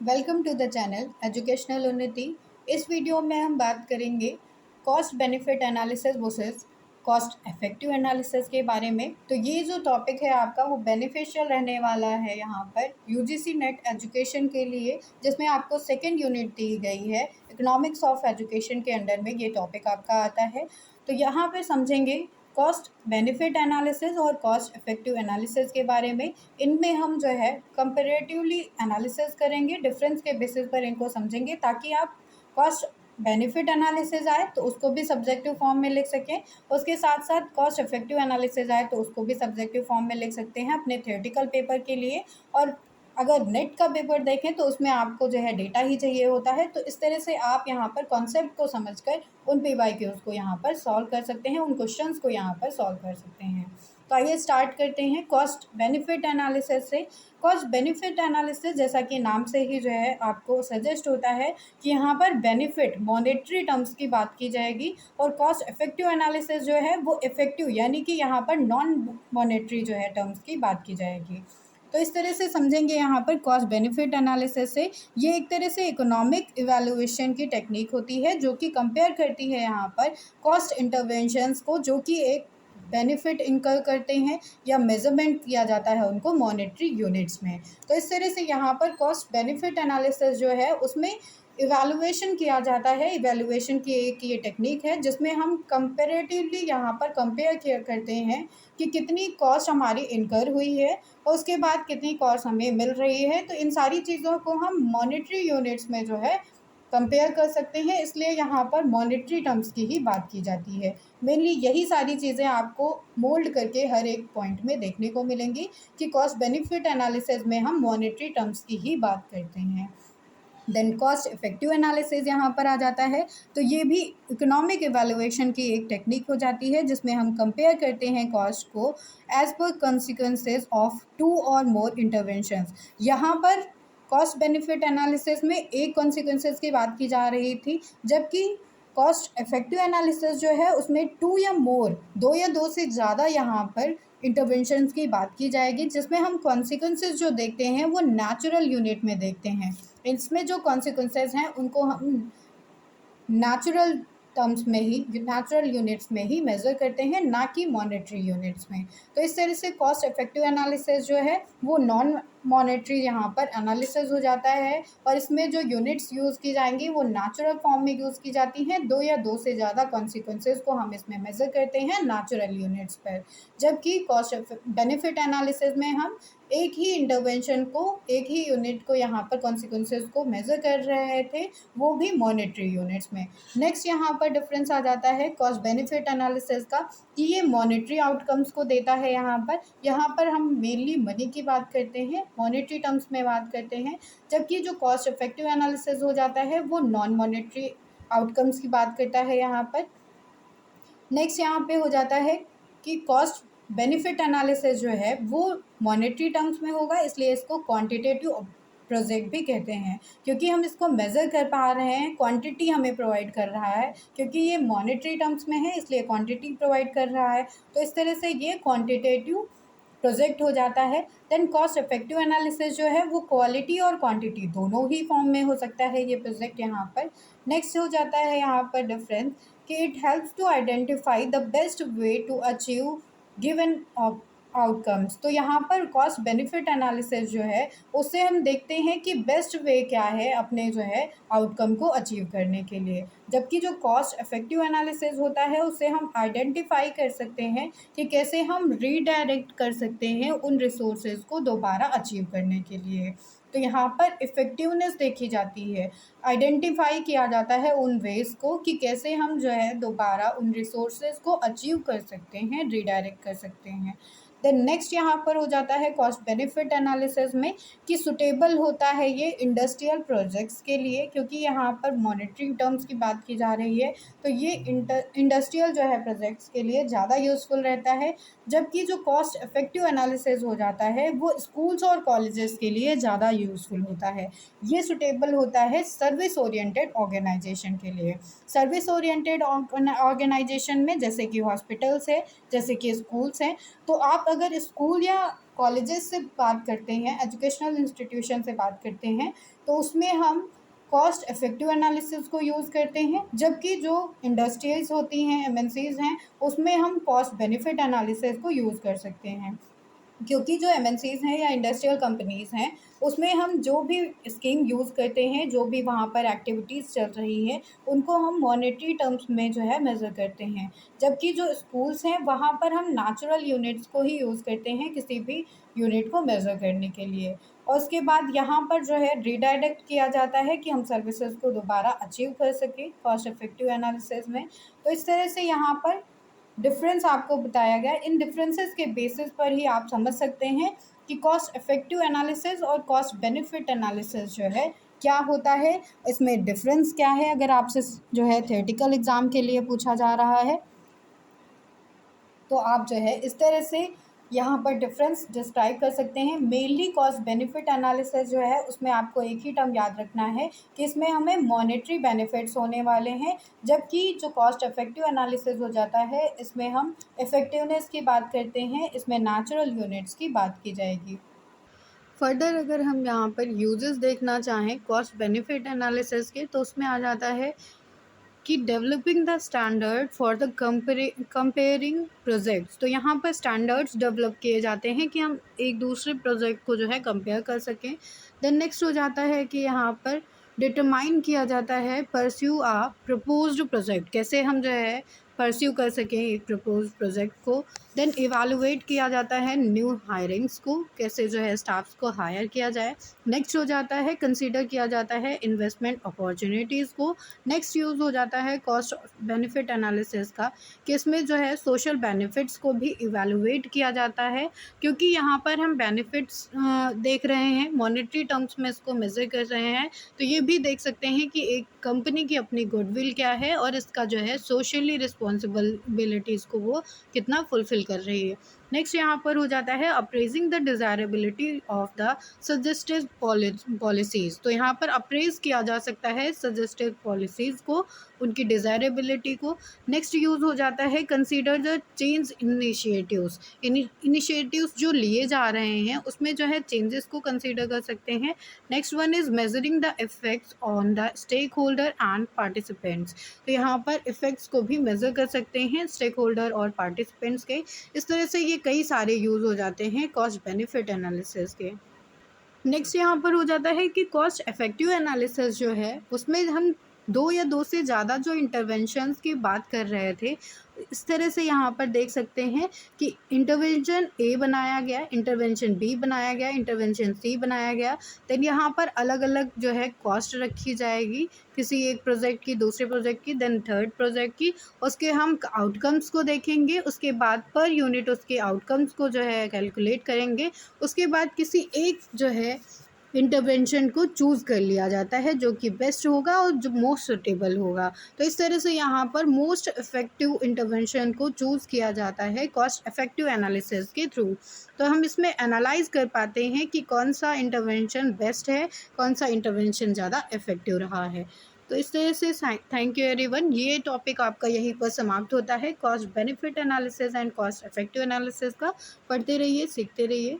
Welcome to the channel educational Unnati. इस video में हम बात करेंगे cost benefit analysis versus cost effective analysis के बारे में। तो ये जो टॉपिक है आपका वो बेनिफिशियल रहने वाला है यहाँ पर यूजीसी नेट एजुकेशन के लिए, जिसमें आपको सेकंड यूनिट दी गई है इकोनॉमिक्स ऑफ एजुकेशन के अंडर में ये टॉपिक आपका आता है। तो यहाँ पर समझेंगे कॉस्ट बेनिफिट एनालिसिस और कॉस्ट इफेक्टिव एनालिसिस के बारे में। इनमें हम जो है कंपेरेटिवली एनालिसिस करेंगे, डिफरेंस के बेसिस पर इनको समझेंगे ताकि आप कॉस्ट बेनिफिट एनालिसिस आए तो उसको भी सब्जेक्टिव फॉर्म में लिख सकें, उसके साथ साथ कॉस्ट इफेक्टिव एनालिसिस आए तो उसको भी सब्जेक्टिव फॉर्म में लिख सकते हैं अपने थ्योरेटिकल पेपर के लिए। और अगर नेट का पेपर देखें तो उसमें आपको जो है डेटा ही चाहिए होता है। तो इस तरह से आप यहाँ पर कॉन्सेप्ट को समझकर उन पीवाईक्यूज को यहाँ पर सॉल्व कर सकते हैं, उन क्वेश्चंस को यहाँ पर सॉल्व कर सकते हैं। तो आइए स्टार्ट करते हैं कॉस्ट बेनिफिट एनालिसिस से। कॉस्ट बेनिफिट एनालिसिस जैसा कि नाम से ही जो है आपको सजेस्ट होता है कि यहाँ पर बेनिफिट मॉनेटरी टर्म्स की बात की जाएगी, और कॉस्ट इफेक्टिव एनालिसिस जो है वो इफेक्टिव यानी कि यहाँ पर नॉन मॉनेटरी जो है टर्म्स की बात की जाएगी। तो इस तरह से समझेंगे यहाँ पर कॉस्ट बेनिफिट एनालिसिस से। ये एक तरह से इकोनॉमिक इवैल्यूएशन की टेक्निक होती है जो कि कंपेयर करती है यहाँ पर कॉस्ट इंटरवेंशंस को, जो कि एक बेनिफिट इनकर करते हैं या मेजरमेंट किया जाता है उनको मॉनेटरी यूनिट्स में। तो इस तरह से यहाँ पर कॉस्ट बेनिफिट एनालिसिस जो है उसमें इवैल्यूएशन किया जाता है। इवैल्यूएशन की एक ये टेक्निक है जिसमें हम कंपेरेटिवली यहाँ पर कंपेयर किया करते हैं कि कितनी कॉस्ट हमारी इनकर हुई है और उसके बाद कितनी कॉस्ट हमें मिल रही है। तो इन सारी चीज़ों को हम मॉनेटरी यूनिट्स में जो है कंपेयर कर सकते हैं, इसलिए यहाँ पर मॉनेटरी टर्म्स की ही बात की जाती है। मेनली यही सारी चीज़ें आपको मोल्ड करके हर एक पॉइंट में देखने को मिलेंगी कि कॉस्ट बेनिफिट एनालिसिस में हम मॉनेटरी टर्म्स की ही बात करते हैं। देन कॉस्ट इफेक्टिव एनालिसिस यहाँ पर आ जाता है। तो ये भी इकोनॉमिक इवैल्यूएशन की एक टेक्निक हो जाती है जिसमें हम कंपेयर करते हैं कॉस्ट को as per consequences of to और मोर इंटरवेंशंस। यहाँ पर कॉस्ट बेनिफिट एनालिसिस में एक कॉन्सिक्वेंसेज की बात की जा रही थी, जबकि कॉस्ट इफेक्टिव एनालिसिस जो है उसमें टू या मोर, दो या दो से ज़्यादा यहाँ पर इंटरवेंशंस की बात की जाएगी, जिसमें हम कॉन्सिक्वेंसेज जो देखते हैं वो नेचुरल यूनिट में देखते हैं। इसमें जो कॉन्सिक्वेंसेज हैं उनको हम नेचुरल टर्म्स में ही, नेचुरल यूनिट्स में ही मेज़र करते हैं, ना कि मॉनेटरी यूनिट्स में। तो इस तरह से कॉस्ट इफेक्टिव एनालिसिस जो है वो नॉन मॉनेटरी यहाँ पर एनालिसिस हो जाता है, और इसमें जो यूनिट्स यूज़ की जाएंगी वो नेचुरल फॉर्म में यूज़ की जाती हैं। दो या दो से ज़्यादा कॉन्सिक्वेंसेज को हम इसमें मेज़र करते हैं नेचुरल यूनिट्स पर, जबकि कॉस्ट बेनिफिट एनालिसिस में हम एक ही इंटरवेंशन को, एक ही यूनिट को यहाँ पर कॉन्सिक्वेंसेज को मेज़र कर रहे थे, वो भी मॉनेटरी यूनिट्स में। नेक्स्ट यहाँ पर डिफरेंस आ जाता है कॉस्ट बेनिफिट एनालिसिस का कि ये मॉनेटरी आउटकम्स को देता है। यहाँ पर हम मेनली मनी की बात करते हैं, मॉनेटरी टर्म्स में बात करते हैं, जबकि जो कॉस्ट इफेक्टिव एनालिसिस हो जाता है वो नॉन मॉनेटरी आउटकम्स की बात करता है यहाँ पर। नेक्स्ट यहाँ पे हो जाता है कि कॉस्ट बेनिफिट एनालिसिस जो है वो मॉनेटरी टर्म्स में होगा, इसलिए इसको क्वांटिटेटिव प्रोजेक्ट भी कहते हैं, क्योंकि हम इसको मेज़र कर पा रहे हैं, क्वांटिटी हमें प्रोवाइड कर रहा है। क्योंकि ये मॉनेटरी टर्म्स में है इसलिए क्वांटिटी प्रोवाइड कर रहा है, तो इस तरह से ये क्वांटिटेटिव प्रोजेक्ट हो जाता है। देन कॉस्ट इफेक्टिव एनालिसिस जो है वो क्वालिटी और क्वांटिटी दोनों ही फॉर्म में हो सकता है ये प्रोजेक्ट यहाँ पर। नेक्स्ट हो जाता है यहाँ पर डिफरेंस कि it helps to identify the best way to achieve given outcomes. तो यहाँ पर कॉस्ट बेनिफिट एनालिसिस जो है उससे हम देखते हैं कि बेस्ट वे क्या है अपने जो है आउटकम को अचीव करने के लिए, जबकि जो कॉस्ट इफेक्टिव एनालिसिस होता है उससे हम आइडेंटिफाई कर सकते हैं कि कैसे हम रीडायरेक्ट कर सकते हैं उन रिसोर्सेज को दोबारा अचीव करने के लिए। तो यहाँ पर इफ़ेक्टिवनेस देखी जाती है, आइडेंटिफाई किया जाता है उन वेज को कि कैसे हम जो है दोबारा उन रिसोर्सेज को अचीव कर सकते हैं, रीडायरेक्ट कर सकते हैं। देन नेक्स्ट यहाँ पर हो जाता है कॉस्ट बेनिफिट एनालिसिस में कि सुटेबल होता है ये इंडस्ट्रियल प्रोजेक्ट्स के लिए, क्योंकि यहाँ पर मॉनेटरी टर्म्स की बात की जा रही है, तो ये इंडस्ट्रियल जो है प्रोजेक्ट्स के लिए ज़्यादा यूज़फुल रहता है। जबकि जो कॉस्ट इफेक्टिव एनालिसिस हो जाता है वो स्कूल्स और कॉलेजेस के लिए ज़्यादा यूज़फुल होता है। ये सुटेबल होता है सर्विस ओरिएंटेड ऑर्गेनाइजेशन के लिए। सर्विस ओरिएंटेड ऑर्गेनाइजेशन में जैसे कि हॉस्पिटल्स है, जैसे कि स्कूल्स हैं, तो आप अगर स्कूल या कॉलेजेस से बात करते हैं, एजुकेशनल इंस्टीट्यूशन से बात करते हैं, तो उसमें हम कॉस्ट इफेक्टिव एनालिसिस को यूज़ करते हैं, जबकि जो इंडस्ट्रीज होती हैं, एमएनसीज हैं, उसमें हम कॉस्ट बेनिफिट एनालिसिस को यूज़ कर सकते हैं। क्योंकि जो एमएनसीज हैं या इंडस्ट्रियल कंपनीज़ हैं, उसमें हम जो भी स्कीम यूज़ करते हैं, जो भी वहाँ पर एक्टिविटीज़ चल रही हैं, उनको हम मॉनेटरी टर्म्स में जो है मेज़र करते हैं। जबकि जो स्कूल्स हैं, वहाँ पर हम नेचुरल यूनिट्स को ही यूज़ करते हैं किसी भी यूनिट को मेज़र करने के लिए। और उसके बाद यहाँ पर जो है रीडायरेक्ट किया जाता है कि हम सर्विसेज को दोबारा अचीव कर सकें कॉस्ट इफेक्टिव एनालिसिस में। तो इस तरह से यहाँ पर डिफरेंस आपको बताया गया। इन डिफरेंसेस के बेसिस पर ही आप समझ सकते हैं कि कॉस्ट इफेक्टिव एनालिसिस और कॉस्ट बेनिफिट एनालिसिस जो है क्या होता है, इसमें डिफरेंस क्या है, अगर आपसे जो है थ्योरेटिकल एग्ज़ाम के लिए पूछा जा रहा है तो आप जो है इस तरह से यहाँ पर डिफरेंस डिस्क्राइब कर सकते हैं। मेनली कॉस्ट बेनिफिट एनालिसिस जो है उसमें आपको एक ही टर्म याद रखना है कि इसमें हमें मॉनेटरी बेनिफिट्स होने वाले हैं, जबकि जो कॉस्ट इफेक्टिव एनालिसिस हो जाता है इसमें हम इफ़ेक्टिवनेस की बात करते हैं, इसमें नेचुरल यूनिट्स की बात की जाएगी। फर्दर अगर हम यहाँ पर यूजेस देखना चाहें कॉस्ट बेनिफिट एनालिसिस के, तो उसमें आ जाता है कि developing the standard for the comparing projects. तो यहाँ पर स्टैंडर्ड्स डेवलप किए जाते हैं कि हम एक दूसरे प्रोजेक्ट को जो है कंपेयर कर सकें। देन नेक्स्ट हो जाता है कि यहाँ पर डिटरमाइन किया जाता है परस्यू आ प्रपोज्ड प्रोजेक्ट, कैसे हम जो है परस्यू कर सकें एक प्रपोज प्रोजेक्ट को। देन इवालुएट किया जाता है न्यू हायरिंग्स को, कैसे जो है स्टाफ्स को हायर किया जाए। नेक्स्ट हो जाता है कंसीडर किया जाता है इन्वेस्टमेंट अपॉर्चुनिटीज़ को। नेक्स्ट यूज़ हो जाता है कॉस्ट बेनिफिट एनालिसिस का, कि इसमें जो है सोशल बेनिफिट्स को भी इवैल्यूएट किया जाता है, क्योंकि यहाँ पर हम बेनिफिट्स देख रहे हैं, मॉनेटरी टर्म्स में इसको मेज़र कर रहे हैं, तो ये भी देख सकते हैं कि एक कंपनी की अपनी गुडविल क्या है और इसका जो है सोशली रिस्पॉन्सिबिलिटीज़ को वो कितना फुलफ़िल कर रही है। नेक्स्ट यहाँ पर हो जाता है appraising the desirability of the suggested policies. तो यहाँ पर अप्रेज किया जा सकता है सजेस्टेड पॉलिसीज़ को, उनकी डिज़ायरेबिलिटी को। नेक्स्ट यूज़ हो जाता है consider the change initiatives. Initiatives जो लिए जा रहे हैं उसमें जो है चेंजेस को कंसीडर कर सकते हैं। Next one is measuring the effects on the stakeholder and participants. तो यहाँ पर इफ़ेक्ट्स को भी मेज़र कर सकते हैं स्टेक होल्डर और पार्टिसिपेंट्स के। इस तरह से ये कई सारे यूज़ हो जाते हैं कॉस्ट बेनिफिट एनालिसिस के। नेक्स्ट यहाँ पर हो जाता है कि कॉस्ट इफेक्टिव एनालिसिस जो है उसमें हम दो या दो से ज़्यादा जो इंटरवेंशंस की बात कर रहे थे, इस तरह से यहाँ पर देख सकते हैं कि इंटरवेंशन ए बनाया गया, इंटरवेंशन बी बनाया गया, इंटरवेंशन सी बनाया गया। देन यहाँ पर अलग अलग जो है कॉस्ट रखी जाएगी, किसी एक प्रोजेक्ट की, दूसरे प्रोजेक्ट की, देन थर्ड प्रोजेक्ट की। उसके हम आउटकम्स को देखेंगे, उसके बाद पर यूनिट उसके आउटकम्स को जो है कैलकुलेट करेंगे। उसके बाद किसी एक जो है इंटरवेंशन को चूज़ कर लिया जाता है जो कि बेस्ट होगा और जो मोस्ट सुटेबल होगा। तो इस तरह से यहाँ पर मोस्ट इफ़ेक्टिव इंटरवेंशन को चूज़ किया जाता है कॉस्ट इफ़ेक्टिव एनालिसिस के थ्रू। तो हम इसमें एनालाइज कर पाते हैं कि कौन सा इंटरवेंशन बेस्ट है, कौन सा इंटरवेंशन ज़्यादा इफ़ेक्टिव रहा है। तो इस तरह से थैंक यू एवरीवन। ये टॉपिक आपका यहीं पर समाप्त होता है, cost benefit analysis and cost effective analysis का। पढ़ते रहिए, सीखते रहिए।